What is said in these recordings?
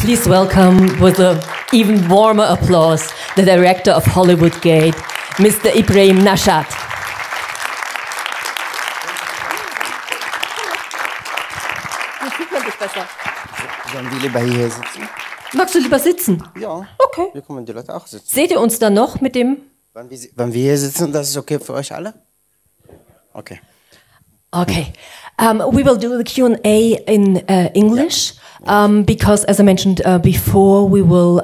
Please welcome with an even warmer applause the director of HOLLYWOODGATE, Mr. Ibrahim Nashat. Sollen wir lieber hier sitzen? Magst du lieber sitzen? Ja. Okay. Hier können die Leute auch sitzen. Seht ihr uns da noch mit dem? Wenn wir hier sitzen, das ist okay für euch alle? Okay. Okay. We will do the Q&A in English because, as I mentioned before, we will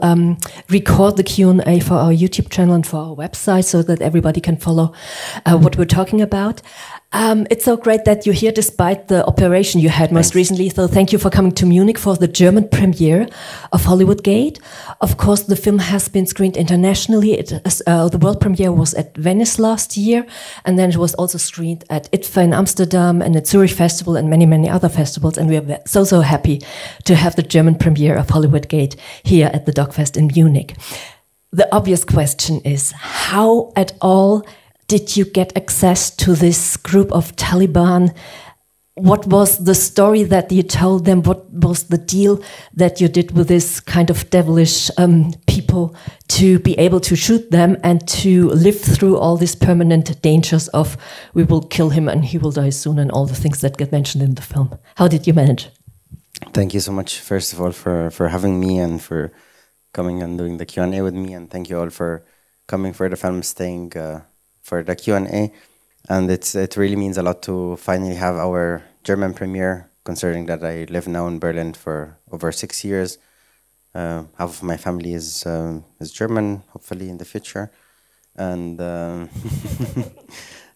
record the Q&A for our YouTube channel and for our website so that everybody can follow what we're talking about. It's so great that you're here despite the operation you had most recently. So thank you for coming to Munich for the German premiere of HOLLYWOODGATE. Of course, the film has been screened internationally. The world premiere was at Venice last year, and then it was also screened at ITFA in Amsterdam and at Zurich Festival and many, many other festivals. And we are so happy to have the German premiere of HOLLYWOODGATE here at the DOK.fest in Munich. The obvious question is, how at all did you get access to this group of Taliban? What was the story that you told them? What was the deal that you did with this kind of devilish people to be able to shoot them and to live through all these permanent dangers of we will kill him and he will die soon and all the things that get mentioned in the film? How did you manage? Thank you so much, first of all, for having me and for coming and doing the Q&A with me. And thank you all for coming for the film, staying for the Q&A, and it really means a lot to finally have our German premiere, considering that I live now in Berlin for over 6 years. Half of my family is German, hopefully in the future, and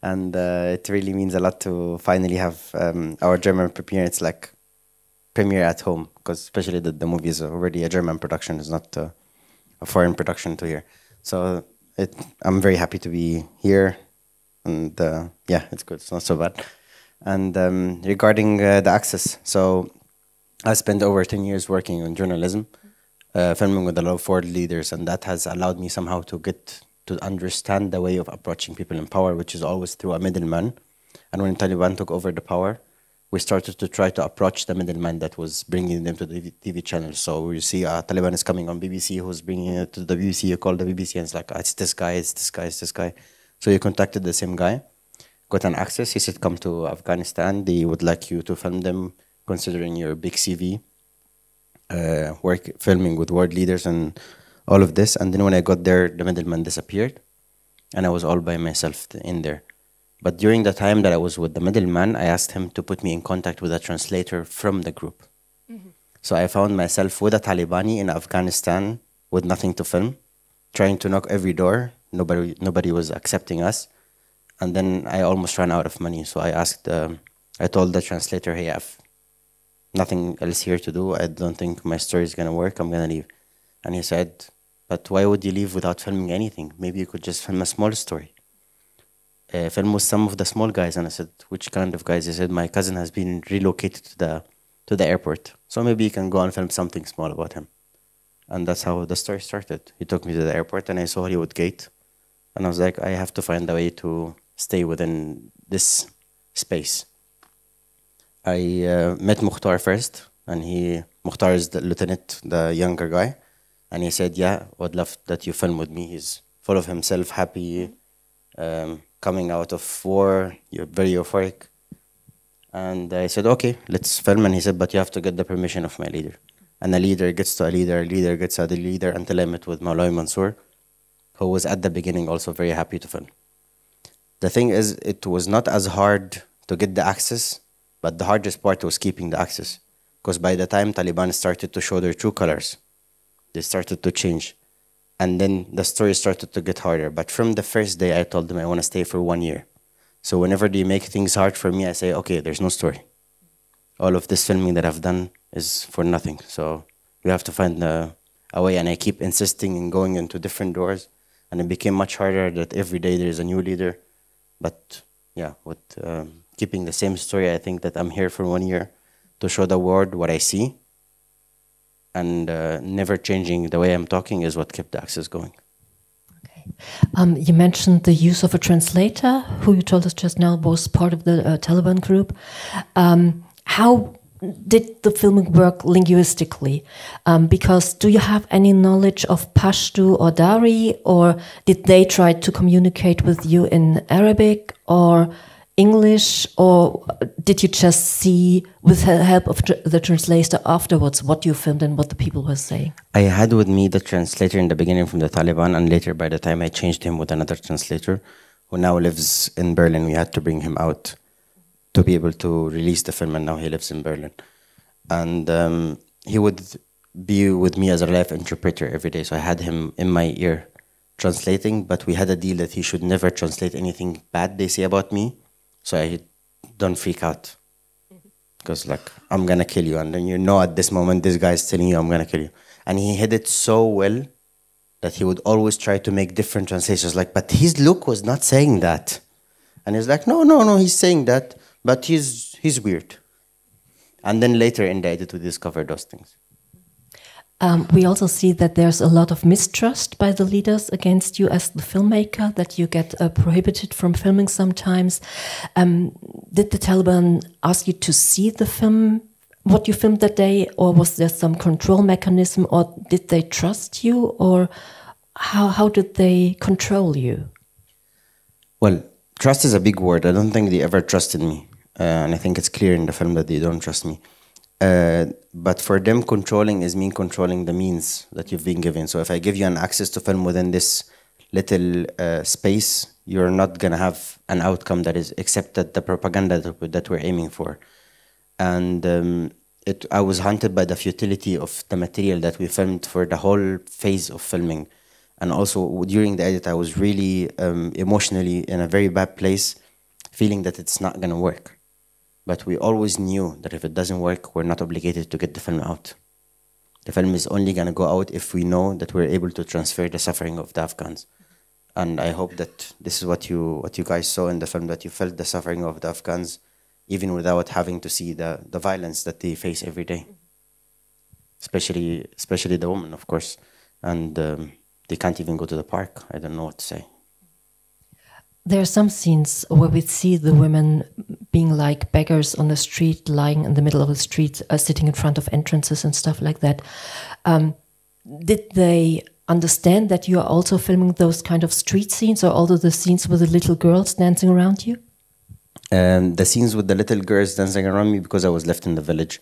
and it really means a lot to finally have our German premiere. It's like premiere at home, because especially the movie is already a German production, it's not a foreign production to here. So I'm very happy to be here, and yeah, it's good. It's not so bad. And regarding the access, so I spent over 10 years working on journalism, filming with a lot of world leaders, and that has allowed me somehow to get to understand the way of approaching people in power, which is always through a middleman. And when Taliban took over the power, we started to try to approach the middleman that was bringing them to the TV channels. So you see Taliban is coming on BBC, who's bringing it to the BBC, you call the BBC, and it's like, it's this guy, it's this guy, it's this guy. So you contacted the same guy, got an access. He said, come to Afghanistan. They would like you to film them, considering your big CV, filming with world leaders and all of this. And then when I got there, the middleman disappeared, and I was all by myself in there. But during the time that I was with the middleman, I asked him to put me in contact with a translator from the group. Mm-hmm. So I found myself with a Talibani in Afghanistan with nothing to film, trying to knock every door. Nobody was accepting us. And then I almost ran out of money. So I told the translator, hey, I have nothing else here to do. I don't think my story is going to work. I'm going to leave. And he said, but why would you leave without filming anything? Maybe you could just film a small story. Film with some of the small guys. And I said, which kind of guys? He said, my cousin has been relocated to the airport, so maybe you can go and film something small about him. And that's how the story started. He took me to the airport and I saw HOLLYWOODGATE, and I was like, I have to find a way to stay within this space. I met Mukhtar first, and Mukhtar is the lieutenant, the younger guy, and he said, yeah, I would love that you film with me. He's full of himself, happy, coming out of war, you're very euphoric. And I said, okay, let's film. And he said, but you have to get the permission of my leader. And a leader gets to a leader gets to a leader, until I met with Maulay Mansour, who was at the beginning also very happy to film. The thing is, it was not as hard to get the access, but the hardest part was keeping the access. Because by the time Taliban started to show their true colors, they started to change. And then the story started to get harder. But from the first day, I told them I want to stay for 1 year. So whenever they make things hard for me, I say, okay, there's no story. All of this filming that I've done is for nothing. So you have to find a way. And I keep insisting in going into different doors. And it became much harder that every day there's a new leader. But yeah, with keeping the same story, I think that I'm here for 1 year to show the world what I see. And never changing the way I'm talking is what kept the access going. Okay. You mentioned the use of a translator, who you told us just now was part of the Taliban group. How did the film work linguistically? Because do you have any knowledge of Pashto or Dari, or did they try to communicate with you in Arabic or English, or did you just see with the help of the translator afterwards what you filmed and what the people were saying? I had with me the translator in the beginning from the Taliban, and later by the time I changed him with another translator who now lives in Berlin. We had to bring him out to be able to release the film, and now he lives in Berlin. And he would be with me as a live interpreter every day, so I had him in my ear translating, but we had a deal that he should never translate anything bad they say about me, so I don't freak out. Because like, I'm gonna kill you, and then you know at this moment this guy is telling you I'm gonna kill you. And he hid it so well that he would always try to make different translations, like, but his look was not saying that. And he's like, no, he's saying that, but he's weird. And then later in the edit we discover those things. We also see that there's a lot of mistrust by the leaders against you as the filmmaker, that you get prohibited from filming sometimes. Did the Taliban ask you to see the film, what you filmed that day, or was there some control mechanism, or did they trust you, or how did they control you? Well, trust is a big word. I don't think they ever trusted me. And I think it's clear in the film that they don't trust me. But for them, controlling is mean controlling the means that you've been given. So if I give you an access to film within this little space, you're not going to have an outcome that is accepted, the propaganda that we're aiming for. And I was haunted by the futility of the material that we filmed for the whole phase of filming. And also during the edit, I was really emotionally in a very bad place, feeling that it's not going to work. But we always knew that if it doesn't work, we're not obligated to get the film out. The film is only going to go out if we know that we're able to transfer the suffering of the Afghans. And I hope that this is what you guys saw in the film, that you felt the suffering of the Afghans, even without having to see the violence that they face every day. Especially the women, of course. And they can't even go to the park. I don't know what to say. There are some scenes where we see the women being like beggars on the street, lying in the middle of the street, sitting in front of entrances and stuff like that. Did they understand that you are also filming those kind of street scenes, or although the scenes with the little girls dancing around you? The scenes with the little girls dancing around me, because I was left in the village.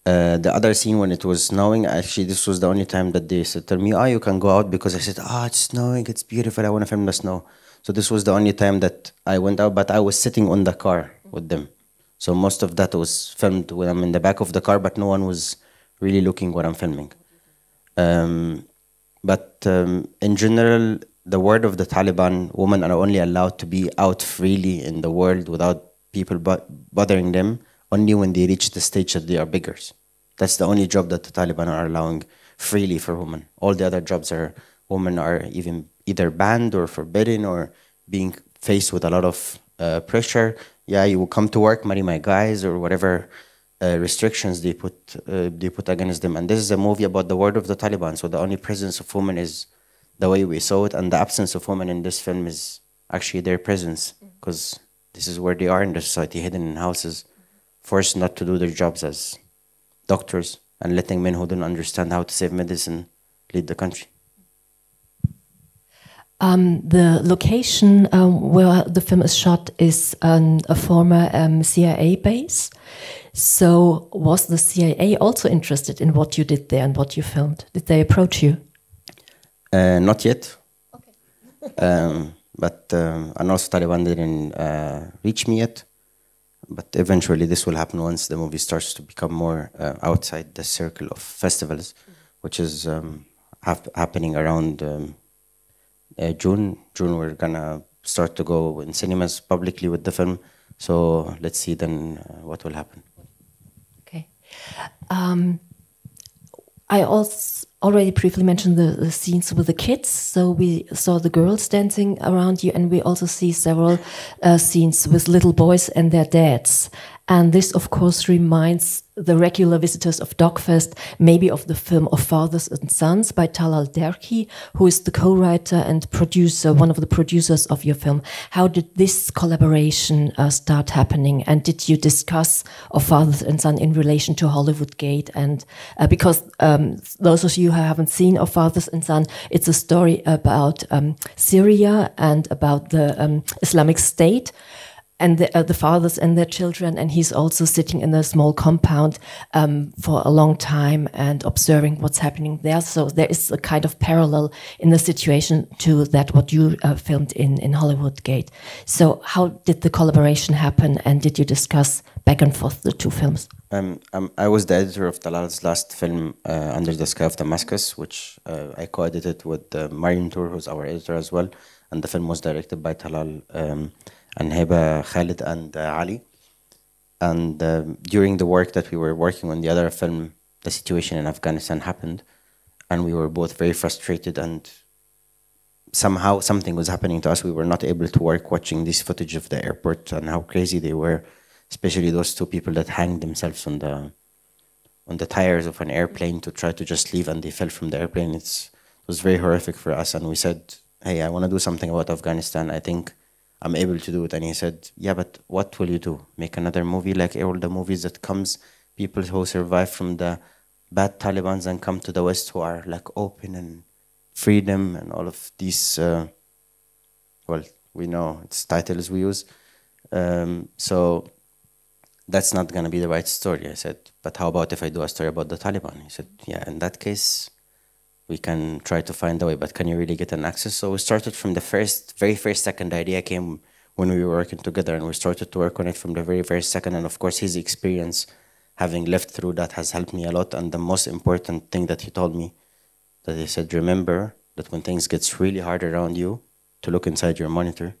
The other scene when it was snowing, actually this was the only time that they said to me, oh, you can go out, because I said, oh, it's snowing, it's beautiful, I want to film the snow. So this was the only time that I went out, but I was sitting on the car with them. So most of that was filmed when I'm in the back of the car, but no one was really looking what I'm filming. But in general, the word of the Taliban, women are only allowed to be out freely in the world without people bothering them, only when they reach the stage that they are beggars. That's the only job that the Taliban are allowing freely for women. All the other jobs women are either banned or forbidden or being faced with a lot of pressure. Yeah, you will come to work, marry my guys, or whatever restrictions they put against them. And this is a movie about the word of the Taliban. So the only presence of women is the way we saw it, and the absence of women in this film is actually their presence, because this is where they are in the society, hidden in houses, forced not to do their jobs as doctors, and letting men who don't understand how to save medicine lead the country. The location where the film is shot is a former CIA base. So was the CIA also interested in what you did there and what you filmed? Did they approach you? Not yet. Okay. And also Taliban didn't reach me yet. But eventually this will happen once the movie starts to become more outside the circle of festivals, which is happening around June. We're gonna start to go in cinemas publicly with the film. So let's see then what will happen. Okay. I also already briefly mentioned the scenes with the kids. So we saw the girls dancing around you, and we also see several scenes with little boys and their dads. And this, of course, reminds the regular visitors of DOK.fest maybe of the film Of Fathers and Sons by Talal Derki, who is the co-writer and producer, one of the producers of your film. How did this collaboration start happening? And did you discuss Of Fathers and Sons in relation to HOLLYWOODGATE? And because those of you who haven't seen Of Fathers and Sons, it's a story about Syria and about the Islamic State, and the fathers and their children, and he's also sitting in a small compound for a long time and observing what's happening there. So there is a kind of parallel in the situation to that what you filmed in HOLLYWOODGATE. So how did the collaboration happen, and did you discuss back and forth the two films? I was the editor of Talal's last film, Under the Sky of Damascus, which I co-edited with Mariam Tour, who's our editor as well, and the film was directed by Talal and Heba, Khalid, and Ali. And during the work that we were working on the other film, the situation in Afghanistan happened, and we were both very frustrated, and somehow something was happening to us. We were not able to work watching this footage of the airport and how crazy they were, especially those two people that hanged themselves on the tires of an airplane to try to just leave, and they fell from the airplane. It was very horrific for us, and we said, hey, I want to do something about Afghanistan. I think I'm able to do it. And he said, yeah, but what will you do? Make another movie like all the movies that comes, people who survive from the bad Talibans and come to the West who are like open and freedom and all of these, well, we know it's titles we use. So that's not going to be the right story. I said, but how about if I do a story about the Taliban? He said, yeah, in that case, we can try to find a way, but can you really get an access? So we started from the very first second. Idea came when we were working together, and we started to work on it from the very first second. And of course, his experience, having lived through that, has helped me a lot. And the most important thing that he told me, that he said, remember that when things gets really hard around you, to look inside your monitor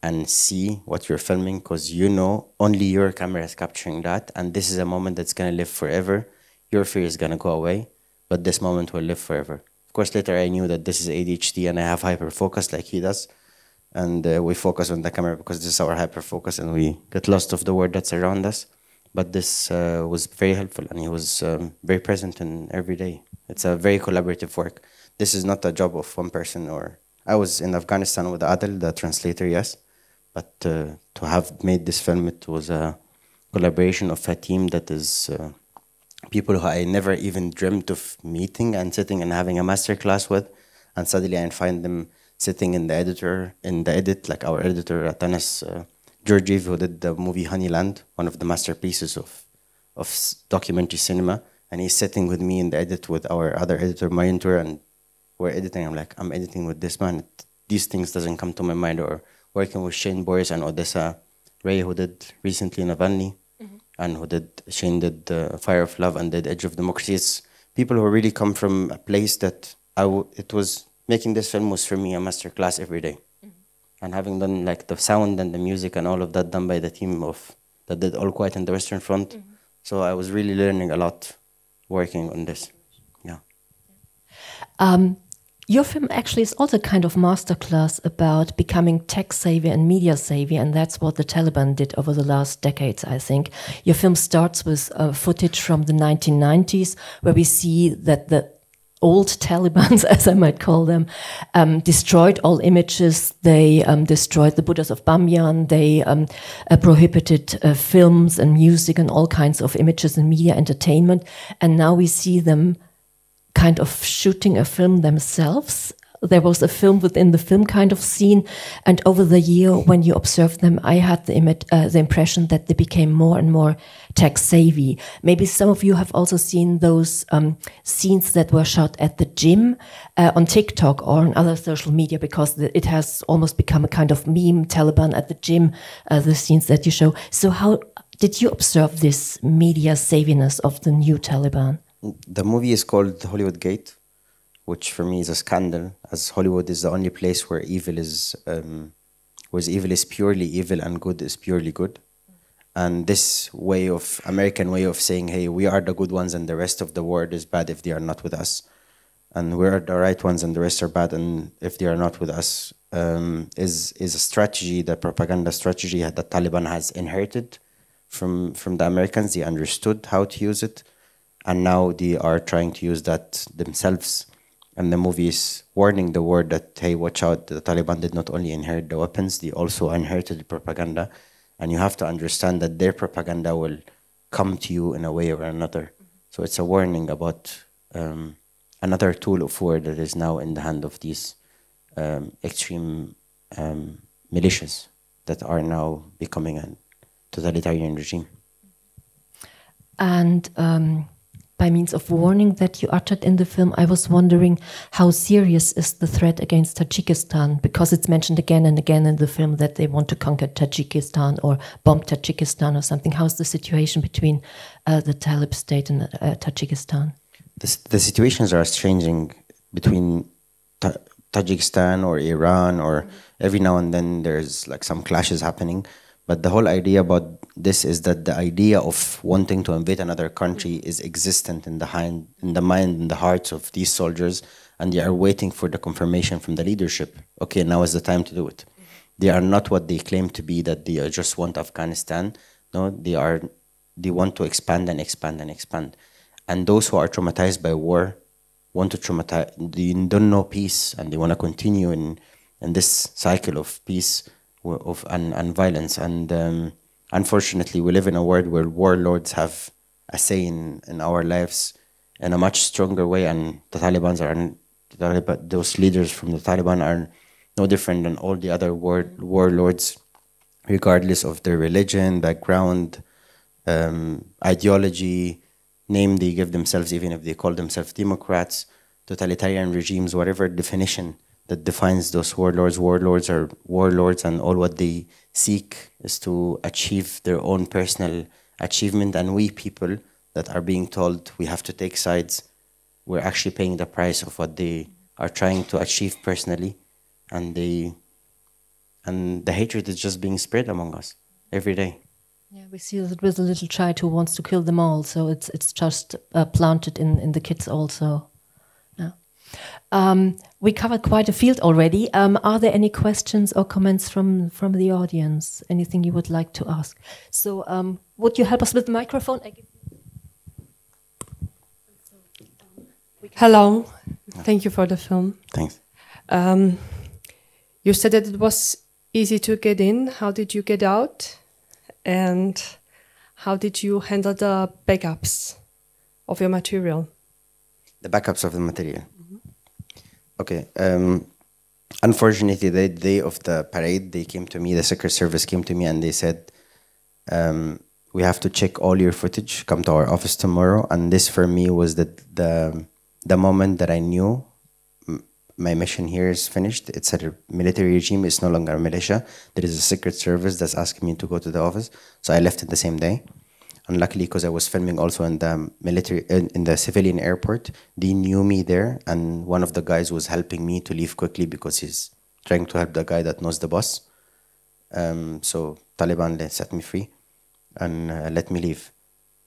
and see what you're filming, because you know only your camera is capturing that, and this is a moment that's going to live forever. Your fear is going to go away, but this moment will live forever. Of course, later I knew that this is ADHD and I have hyperfocus like he does. And we focus on the camera because this is our hyperfocus, and we get lost of the world that's around us. But this was very helpful, and he was very present in every day. It's a very collaborative work. This is not a job of one person. Or I was in Afghanistan with Adel, the translator, yes. But to have made this film, it was a collaboration of a team that is people who I never even dreamt of meeting and sitting and having a master class with, and suddenly I find them sitting in the edit, like our editor Atanas Georgiev, who did the movie Honeyland, one of the masterpieces of documentary cinema, and he's sitting with me in the edit with our other editor Mariam Tour, and we're editing. I'm like, I'm editing with this man. These things doesn't come to my mind. Or working with Shane Boris and Odessa Ray, who did recently Navalny. And Shane did Fire of Love and did Edge of Democracy. It's people who really come from a place that it was, making this film was for me a master class every day. And having done like the sound and the music and all of that done by the team that did All Quiet on the Western Front. So I was really learning a lot working on this. Yeah. Your film actually is also kind of masterclass about becoming tech savvy and media savvy, and that's what the Taliban did over the last decades, I think. Your film starts with footage from the 1990s, where we see that the old Talibans, as I might call them, destroyed all images. They destroyed the Buddhas of Bamyan. They prohibited films and music and all kinds of images and media entertainment. And now we see them kind of shooting a film themselves. There was a film within the film kind of scene, and over the year when you observed them, I had the impression that they became more and more tech savvy. Maybe some of you have also seen those scenes that were shot at the gym on TikTok or on other social media, because it has almost become a kind of meme, Taliban at the gym, the scenes that you show. So how did you observe this media saviness of the new Taliban? The movie is called HOLLYWOODGATE, which for me is a scandal, as Hollywood is the only place where evil is purely evil and good is purely good. And this American way of saying, hey, we are the good ones and the rest of the world is bad if they are not with us, and we're the right ones and the rest are bad, and if they are not with us, is a strategy, the propaganda strategy that the Taliban has inherited from the Americans. They understood how to use it, and now they are trying to use that themselves. And the movie is warning the world that, hey, watch out, the Taliban did not only inherit the weapons, they also inherited the propaganda, and you have to understand that their propaganda will come to you in a way or another. So it's a warning about another tool of war that is now in the hand of these extreme militias that are now becoming a totalitarian regime. And by means of warning that you uttered in the film, I was wondering how serious is the threat against Tajikistan, because it's mentioned again and again in the film that they want to conquer Tajikistan or bomb Tajikistan or something. How's the situation between the Talib state and Tajikistan? The situations are changing between Tajikistan or Iran, or every now and then there's like some clashes happening. But the whole idea about this is that the idea of wanting to invade another country is existent in the mind and the hearts of these soldiers, and they are waiting for the confirmation from the leadership. Okay, now is the time to do it. They are not what they claim to be, that they just want Afghanistan. No, they want to expand and expand and expand. And those who are traumatized by war want to traumatize, they don't know peace, and they want to continue in this cycle of peace and violence. And unfortunately, we live in a world where warlords have a say in our lives in a much stronger way, and those leaders from the Taliban are no different than all the other warlords, regardless of their religion, background, ideology, name they give themselves, even if they call themselves Democrats, totalitarian regimes, whatever definition that defines those warlords. Warlords are warlords, and all what they seek is to achieve their own personal achievement. And we people that are being told we have to take sides, we're actually paying the price of what they are trying to achieve personally. And the hatred is just being spread among us every day. Yeah, we see that with a little child who wants to kill them all. So it's just planted in the kids also. Yeah. We covered quite a field already. Are there any questions or comments from the audience? Anything you would like to ask? So would you help us with the microphone? Hello. Thank you for the film. Thanks. You said that it was easy to get in. How did you get out? And how did you handle the backups of your material? The backups of the material. Okay. Unfortunately, the day of the parade, they came to me, the Secret Service came to me and they said, we have to check all your footage, come to our office tomorrow. And this for me was the moment that I knew my mission here is finished. It's a military regime, it's no longer a militia. There is a Secret Service that's asking me to go to the office. So I left it the same day. And luckily, because I was filming also in the military, in the civilian airport, they knew me there, and one of the guys was helping me to leave quickly because he's trying to help the guy that knows the boss. So Taliban set me free and let me leave.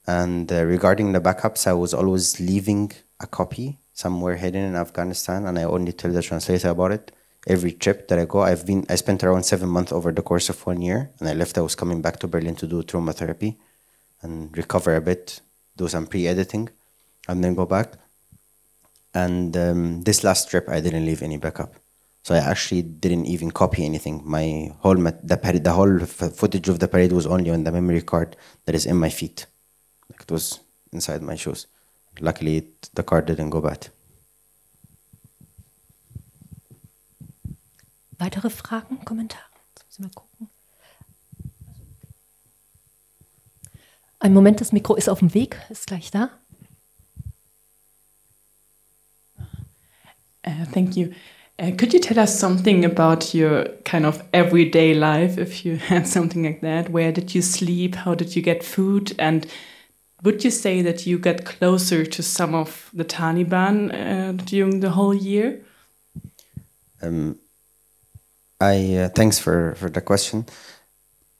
And regarding the backups, I was always leaving a copy somewhere hidden in Afghanistan, and I only tell the translator about it. Every trip that I go, I spent around 7 months over the course of 1 year, and I left. I was coming back to Berlin to do trauma therapy and recover a bit, do some pre-editing, and then go back. And this last trip, I didn't leave any backup. So I actually didn't even copy anything. My whole the whole footage of the parade was only on the memory card that is in my feet. Like it was inside my shoes. Luckily, the card didn't go bad. Weitere Fragen, Kommentare? Mal gucken. Ein Moment, das Mikro ist auf dem Weg, ist gleich da. Thank you. Could you tell us something about your kind of everyday life, if you had something like that? Where did you sleep? How did you get food? And would you say that you got closer to some of the Taliban during the whole year? Thanks for the question.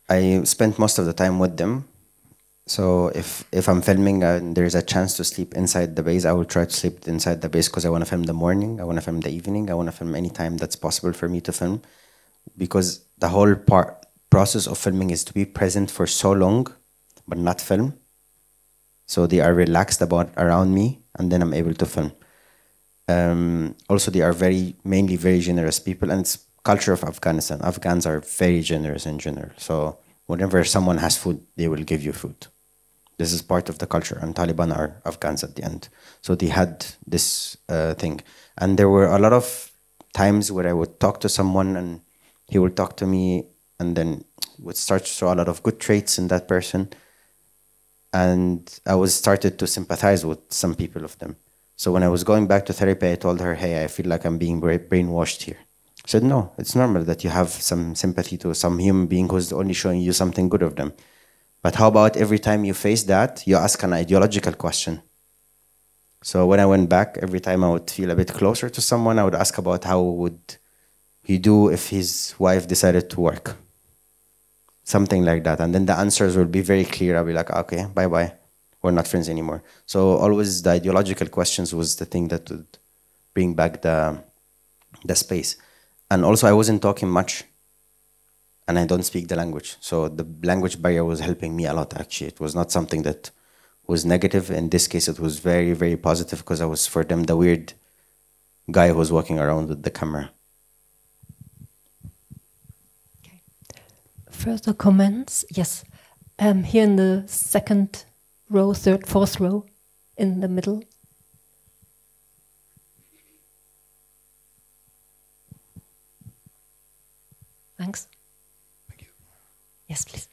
I spent most of the time with them. So if I'm filming and there's a chance to sleep inside the base, I will try to sleep inside the base because I want to film the morning, I want to film the evening, I want to film any time that's possible for me to film. Because the whole process of filming is to be present for so long, but not film. So they are relaxed around me, and then I'm able to film. Also, they are mainly very generous people, and it's culture of Afghanistan. Afghans are very generous in general. So whenever someone has food, they will give you food. This is part of the culture, and Taliban are Afghans at the end. So they had this thing. And there were a lot of times where I would talk to someone and he would talk to me and then would start to show a lot of good traits in that person. And I was started to sympathize with some people of them. So when I was going back to therapy, I told her, hey, I feel like I'm being brainwashed here. I said, no, it's normal that you have some sympathy to some human being who's only showing you something good of them. But how about every time you face that, you ask an ideological question? So when I went back, every time I would feel a bit closer to someone, I would ask about how would he do if his wife decided to work? Something like that. And then the answers will be very clear. I'll be like, okay, bye-bye. We're not friends anymore. So always the ideological questions was the thing that would bring back the space. And also I wasn't talking much and I don't speak the language. So the language barrier was helping me a lot, actually. It was not something that was negative. In this case, it was very, very positive because I was, for them, the weird guy who was walking around with the camera. Okay. Further comments? Yes. Here in the second row, third, fourth row, in the middle. Thanks. Thank you. Yes, please.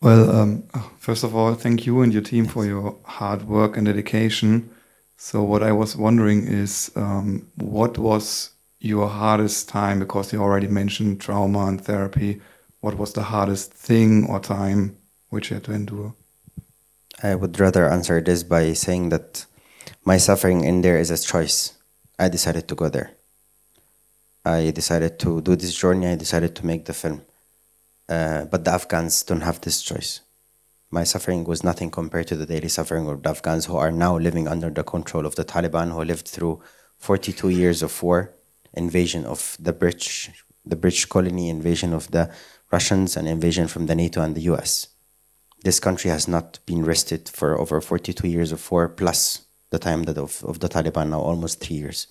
Well, first of all, thank you and your team for your hard work and dedication. So what I was wondering is, what was your hardest time? Because you already mentioned trauma and therapy. What was the hardest thing or time which you had to endure? I would rather answer this by saying that my suffering in there is a choice. I decided to go there. I decided to do this journey. I decided to make the film. But the Afghans don't have this choice. My suffering was nothing compared to the daily suffering of the Afghans who are now living under the control of the Taliban, who lived through 42 years of war, invasion of the British colony, invasion of the Russians, and invasion from the NATO and the US. This country has not been rested for over 42 years of war, plus the time that of the Taliban, now almost 3 years.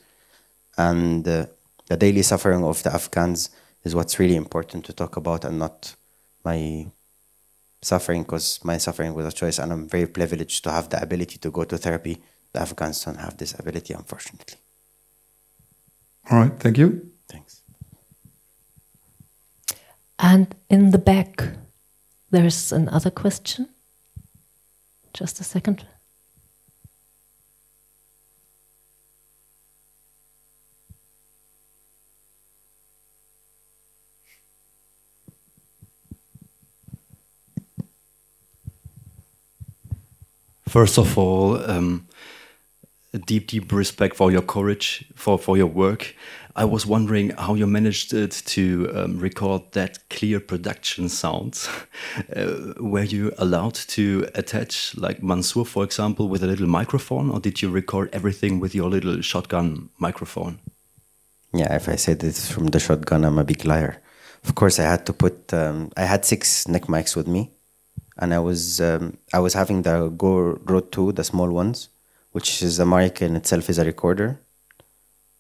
And the daily suffering of the Afghans is what's really important to talk about, and not my suffering, because my suffering was a choice, and I'm very privileged to have the ability to go to therapy. The Afghans don't have this ability, unfortunately. All right, thank you. Thanks. And in the back, there's another question. Just a second. First of all, a deep respect for your courage, for your work. I was wondering how you managed to record that clear production sounds. Were you allowed to attach, like Mansour, for example, with a little microphone, or did you record everything with your little shotgun microphone? Yeah, if I said it's from the shotgun, I'm a big liar. Of course, I had to put, I had 6 neck mics with me. And I was having the Go Road 2, the small ones, which is a mic in itself is a recorder.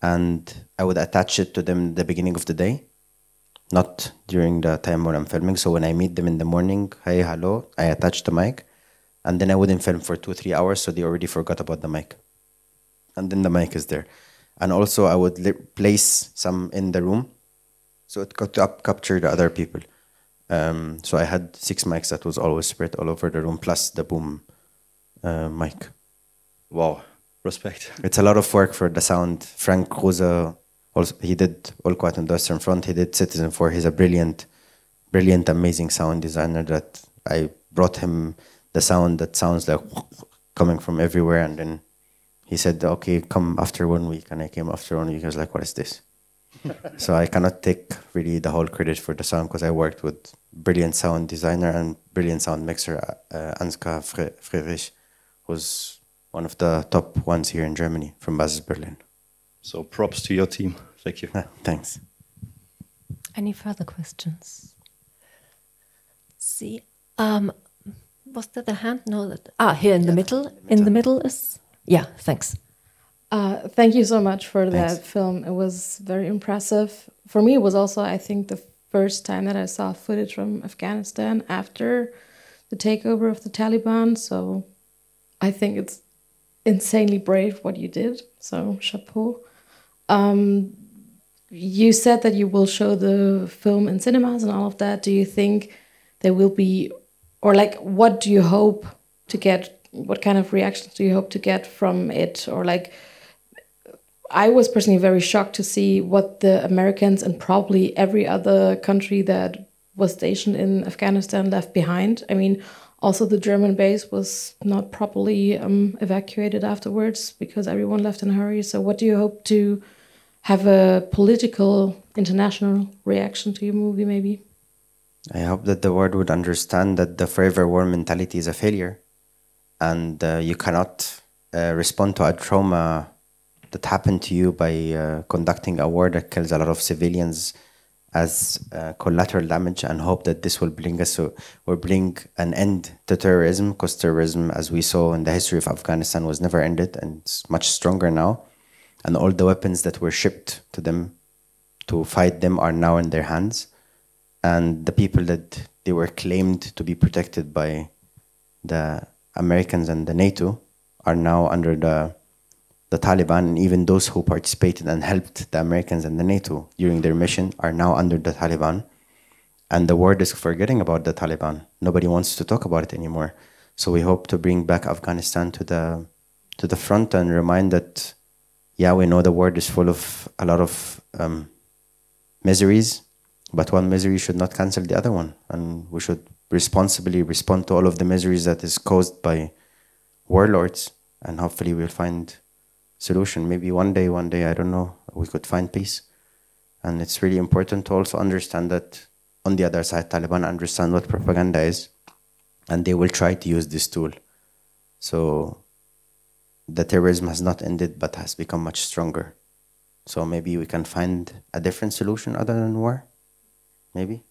And I would attach it to them at the beginning of the day, not during the time when I'm filming. So when I meet them in the morning, hey, hello, I attach the mic. And then I wouldn't film for 2-3 hours, so they already forgot about the mic. And then the mic is there. And also I would place some in the room, so it could capture the other people. So I had 6 mics that was always spread all over the room, plus the boom mic. Wow, respect. It's a lot of work for the sound. Frank Rosa, also, he did All Quiet on the Western Front. He did Citizen 4. He's a brilliant, amazing sound designer that I brought him the sound that sounds like coming from everywhere. And then he said, okay, come after 1 week. And I came after 1 week. I was like, what is this? So I cannot take really the whole credit for the sound because I worked with brilliant sound designer and brilliant sound mixer, Ansgar Friedrich, who's one of the top ones here in Germany from Basis Berlin. So props to your team. Thank you. Thanks. Any further questions? See, was there the hand? No, here in the middle. In the middle is, yeah, thanks. Thank you so much for Thanks. that film. It was very impressive. For me, it was also, I think, the first time that I saw footage from Afghanistan after the takeover of the Taliban. So I think it's insanely brave what you did. So chapeau. You said that you will show the film in cinemas and all of that. Do you think there will be, or like, what do you hope to get? What kind of reactions do you hope to get from it? Or like, I was personally very shocked to see what the Americans and probably every other country that was stationed in Afghanistan left behind. I mean, also the German base was not properly evacuated afterwards because everyone left in a hurry. So what do you hope to have a political international reaction to your movie maybe? I hope that the world would understand that the forever war mentality is a failure, and you cannot respond to a trauma that happened to you by conducting a war that kills a lot of civilians as collateral damage, and hope that this will bring an end to terrorism, because terrorism, as we saw in the history of Afghanistan, was never ended, and it's much stronger now. And all the weapons that were shipped to them to fight them are now in their hands. And the people that they were claimed to be protected by the Americans and the NATO are now under the Taliban, and even those who participated and helped the Americans and the NATO during their mission are now under the Taliban. And the world is forgetting about the Taliban. Nobody wants to talk about it anymore. So we hope to bring back Afghanistan to the front and remind that, yeah, we know the world is full of a lot of miseries, but one misery should not cancel the other one. And we should responsibly respond to all of the miseries that is caused by warlords. And hopefully we'll find solution. Maybe one day, I don't know, we could find peace. And it's really important to also understand that on the other side, Taliban understand what propaganda is, and they will try to use this tool. So the terrorism has not ended, but has become much stronger. So maybe we can find a different solution other than war. Maybe.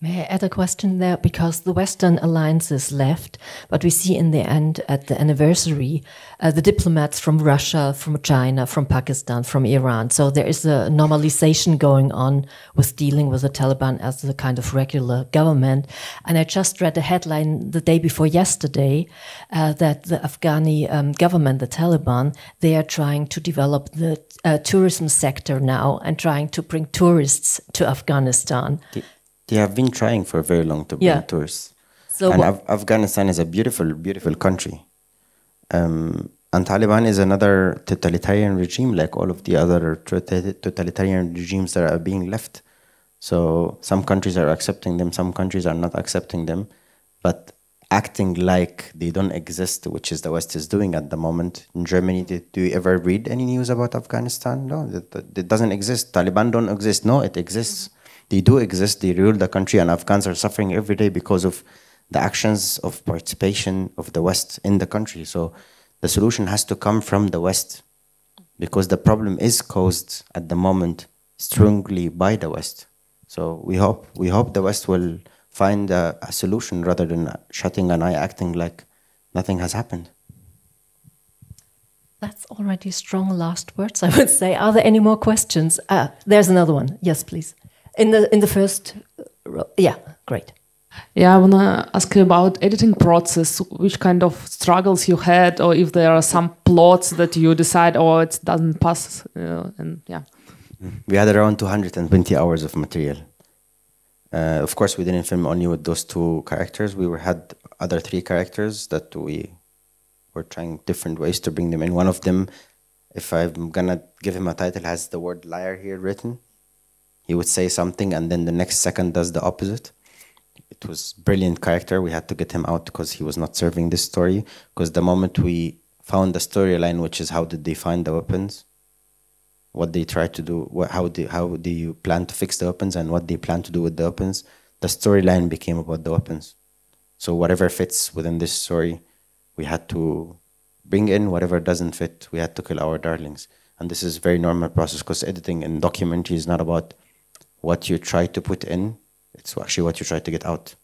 May I add a question there? Because the Western alliances left, but we see in the end, at the anniversary, the diplomats from Russia, from China, from Pakistan, from Iran. So there is a normalization going on with dealing with the Taliban as a kind of regular government. And I just read a headline the day before yesterday that the Afghani government, the Taliban, they are trying to develop the tourism sector now and trying to bring tourists to Afghanistan. They have been trying for a very long to bring tourists. So and Afghanistan is a beautiful, beautiful country. And Taliban is another totalitarian regime, like all of the other totalitarian regimes that are being left. So some countries are accepting them, some countries are not accepting them. But acting like they don't exist, which is the West is doing at the moment. In Germany, do you ever read any news about Afghanistan? No, it doesn't exist. Taliban don't exist. No, it exists. They do exist, they rule the country, and Afghans are suffering every day because of the actions of participation of the West in the country. So the solution has to come from the West, because the problem is caused at the moment strongly by the West. So we hope the West will find a solution rather than shutting an eye, acting like nothing has happened. That's already strong last words, I would say. Are there any more questions? There's another one. Yes, please. In the first row. Yeah, great. Yeah, I want to ask you about editing process, which kind of struggles you had, or if there are some plots that you decide, oh, it doesn't pass, and yeah. We had around 220 hours of material. Of course, we didn't film only with those two characters. We had other 3 characters that we were trying different ways to bring them in. One of them, if I'm gonna give him a title, has the word liar here written. He would say something and then the next second does the opposite. It was a brilliant character. We had to get him out because he was not serving this story. Because the moment we found the storyline, which is how did they find the weapons, what they try to do, how do you plan to fix the weapons, and what they plan to do with the weapons, the storyline became about the weapons. So whatever fits within this story, we had to bring in. Whatever doesn't fit, we had to kill our darlings. And this is a very normal process, because editing in documentary is not about what you try to put in, it's actually what you try to get out.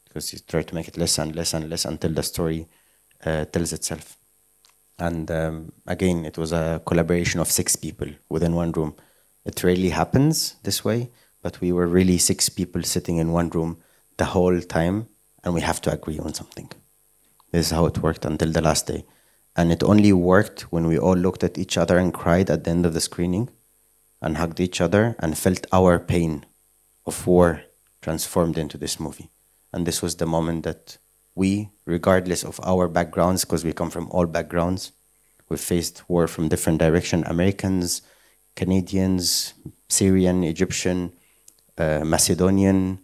Because you try to make it less and less and less until the story tells itself. And again, it was a collaboration of 6 people within one room. It rarely happens this way, but we were really 6 people sitting in one room the whole time, and we have to agree on something. This is how it worked until the last day. And it only worked when we all looked at each other and cried at the end of the screening and hugged each other and felt our pain of war transformed into this movie. And this was the moment that we, regardless of our backgrounds, because we come from all backgrounds, we faced war from different directions, Americans, Canadians, Syrian, Egyptian, Macedonian,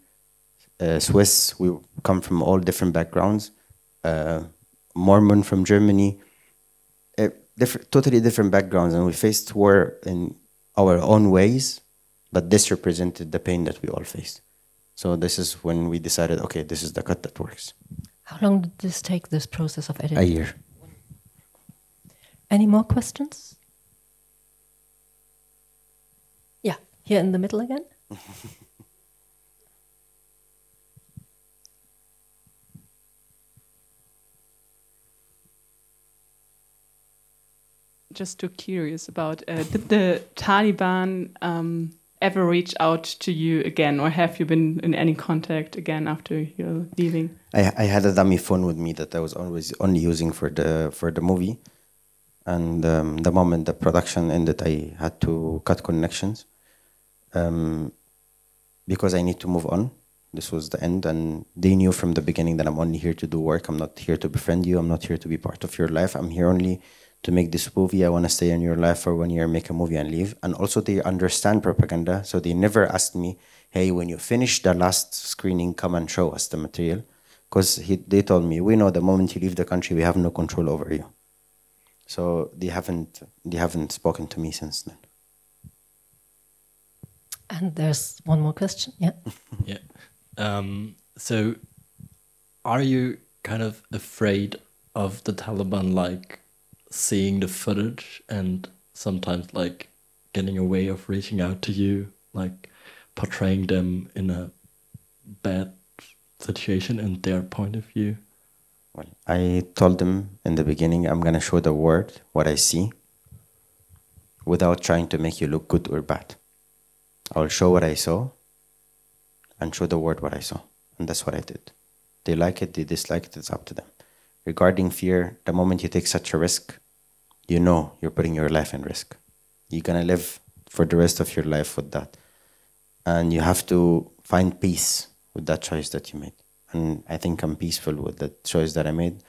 Swiss, we come from all different backgrounds, Mormon from Germany, totally different backgrounds, and we faced war in our own ways, but this represented the pain that we all faced. So this is when we decided, okay, this is the cut that works. How long did this take, this process of editing? A year. Any more questions? Yeah, here in the middle again. Just too curious about, did the Taliban ever reach out to you again, or have you been in any contact again after you're leaving? I had a dummy phone with me that I was always only using for the movie, and the moment the production ended, I had to cut connections because I need to move on. This was the end, and they knew from the beginning that I'm only here to do work. I'm not here to befriend you. I'm not here to be part of your life. I'm here only to make this movie. I want to stay in your life for 1 year, make a movie and leave. And also they understand propaganda, so they never asked me, hey, when you finish the last screening, come and show us the material. Because they told me, we know the moment you leave the country, we have no control over you. So they haven't spoken to me since then. And there's one more question, yeah? Yeah. So are you kind of afraid of the Taliban, like, seeing the footage and sometimes like getting a way of reaching out to you, like portraying them in a bad situation in their point of view? Well, I told them in the beginning, I'm going to show the world what I see without trying to make you look good or bad. I'll show what I saw and show the world what I saw. And that's what I did. They like it, they dislike it, it's up to them. Regarding fear, the moment you take such a risk, you know you're putting your life in risk. You're going to live for the rest of your life with that. And you have to find peace with that choice that you made. And I think I'm peaceful with the choice that I made.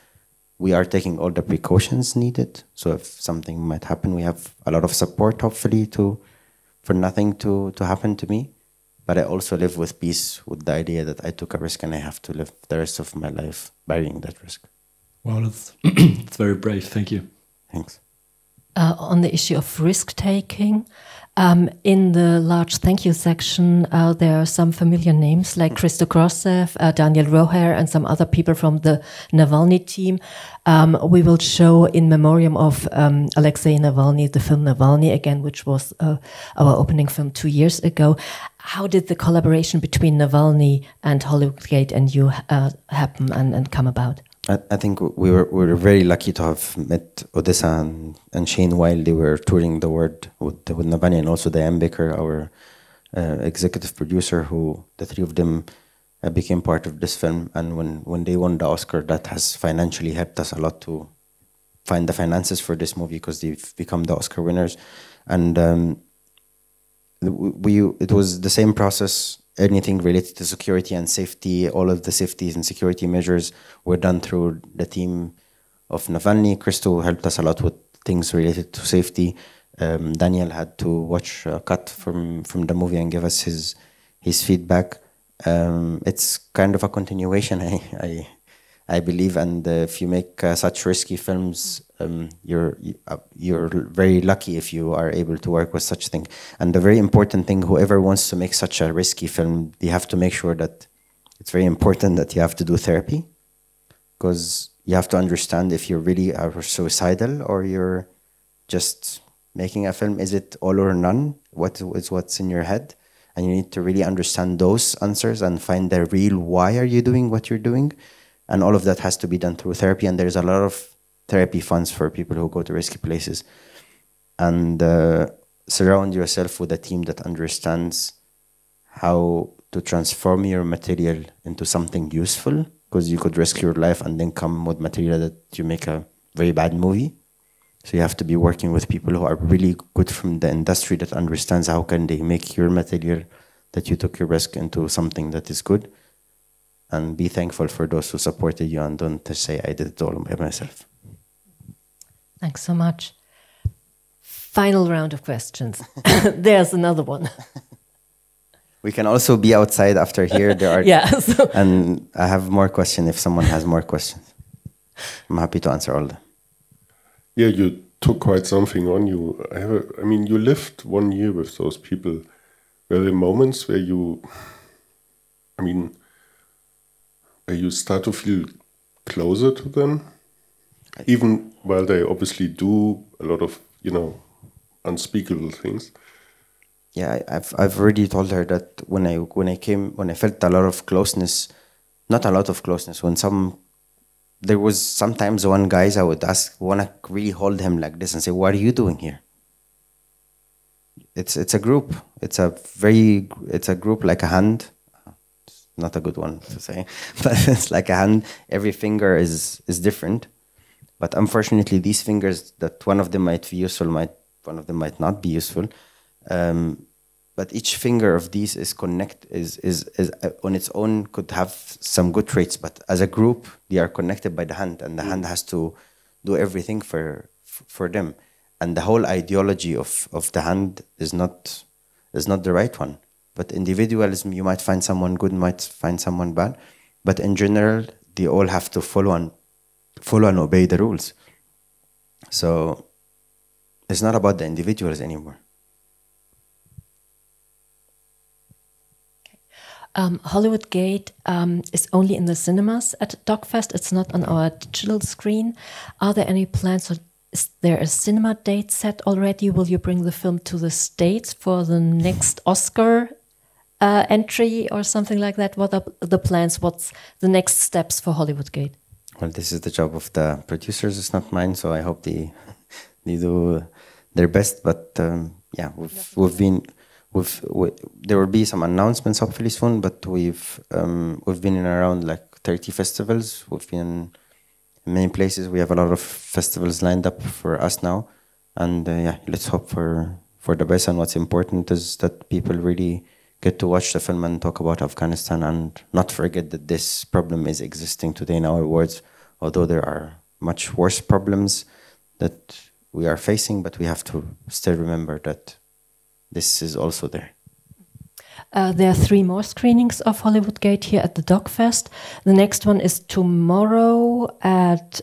We are taking all the precautions needed. So if something might happen, we have a lot of support, hopefully, for nothing to happen to me. But I also live with peace with the idea that I took a risk and I have to live the rest of my life bearing that risk. Well, that's it's very brave. Thank you. Thanks. On the issue of risk-taking, in the large thank you section, there are some familiar names like Christo Grossev, Daniel Roher, and some other people from the Navalny team. We will show in memoriam of Alexei Navalny, the film Navalny again, which was our opening film 2 years ago. How did the collaboration between Navalny and HOLLYWOODGATE and you happen and come about? I think we were very lucky to have met Odessa and Shane while they were touring the world with Navalny, and also Diane Baker, our executive producer, who the 3 of them became part of this film. And when they won the Oscar, that has financially helped us a lot to find the finances for this movie, because they've become the Oscar winners. And it was the same process. Anything related to security and safety, all of the safeties and security measures were done through the team of Navalny. Christo helped us a lot with things related to safety. Daniel had to watch a cut from the movie and give us his feedback. It's kind of a continuation. I believe, and if you make such risky films, you're very lucky if you are able to work with such thing. And the very important thing, whoever wants to make such a risky film, you have to make sure that it's very important that you have to do therapy, because you have to understand if you really are suicidal or you're just making a film. Is it all or none? What is what's in your head? And you need to really understand those answers and find the real why are you doing what you're doing. And all of that has to be done through therapy. And there's a lot of therapy funds for people who go to risky places. And surround yourself with a team that understands how to transform your material into something useful, because you could risk your life and then come with material that you make a very bad movie. So you have to be working with people who are really good from the industry that understands how can they make your material that you took your risk into something that is good. And be thankful for those who supported you, and don't say, I did it all by myself. Thanks so much. Final round of questions. There's another one. We can also be outside after here. There are, yeah. So. And I have more questions if someone has more questions. I'm happy to answer all of them. Yeah, you took quite something on you. I mean, you lived 1 year with those people. Were there moments where you, where you start to feel closer to them? Even while they obviously do a lot of, unspeakable things. Yeah, I've already told her that when I felt a lot of closeness, not a lot of closeness, there was sometimes one guys I would want to really hold him like this and say, what are you doing here? It's a group. It's a group like a hand. It's not a good one to say, but it's like a hand. Every finger is different. But unfortunately, these fingers, that one of them might be useful, one of them might not be useful. But each finger of these is on its own could have some good traits, but as a group they are connected by the hand, and the hand has to do everything for them. And the whole ideology of the hand is not the right one. But individualism, you might find someone good, might find someone bad, but in general they all have to follow and obey the rules. So it's not about the individuals anymore. HOLLYWOODGATE is only in the cinemas at DOK.fest. It's not on our digital screen. Are there any plans, or is there a cinema date set already? Will you bring the film to the States for the next Oscar entry or something like that? What are the plans? What's the next steps for HOLLYWOODGATE? Well, this is the job of the producers. It's not mine, so I hope they do their best. But yeah, there will be some announcements hopefully soon. But we've been in around like 30 festivals. We've been in many places. We have a lot of festivals lined up for us now, and yeah, let's hope for the best. And what's important is that people really get to watch the film and talk about Afghanistan, and not forget that this problem is existing today in our world, although there are much worse problems that we are facing, but we have to still remember that this is also there. There are 3 more screenings of HOLLYWOODGATE here at the DOK.fest. The next one is tomorrow at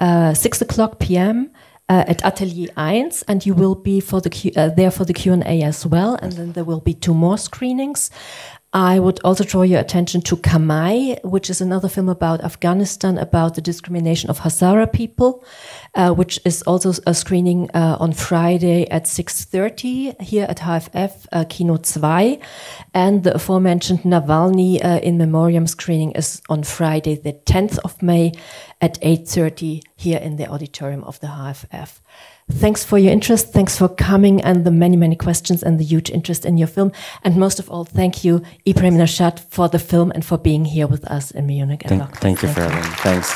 6:00 p.m. At Atelier 1, and you will be there for the Q&A as well, and then there will be 2 more screenings. I would also draw your attention to Kamai, which is another film about Afghanistan, about the discrimination of Hazara people, which is also a screening on Friday at 6:30 here at HFF Kino 2. And the aforementioned Navalny in Memoriam screening is on Friday the 10th of May at 8:30 here in the auditorium of the HFF. Thanks for your interest. Thanks for coming and the many, many questions and the huge interest in your film. And most of all, thank you, Ibrahim Nashat, for the film and for being here with us in Munich. Thank you for having me. Thanks.